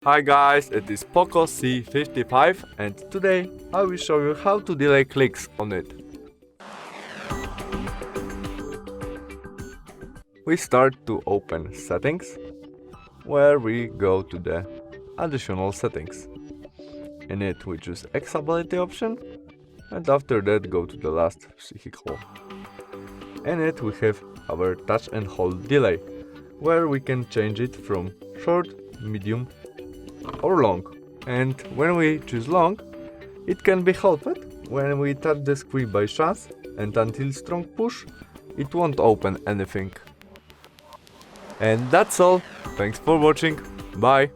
Hi guys, it is POCO C55 and today I will show you how to delay clicks on it. We start to open settings, where we go to the additional settings. In it we choose X ability option and after that go to the last vehicle. In it we have our touch and hold delay, where we can change it from short, medium or long. And when we choose long, it can be halted when we touch the screen by chance, and until strong push, it won't open anything. And that's all. Thanks for watching. Bye.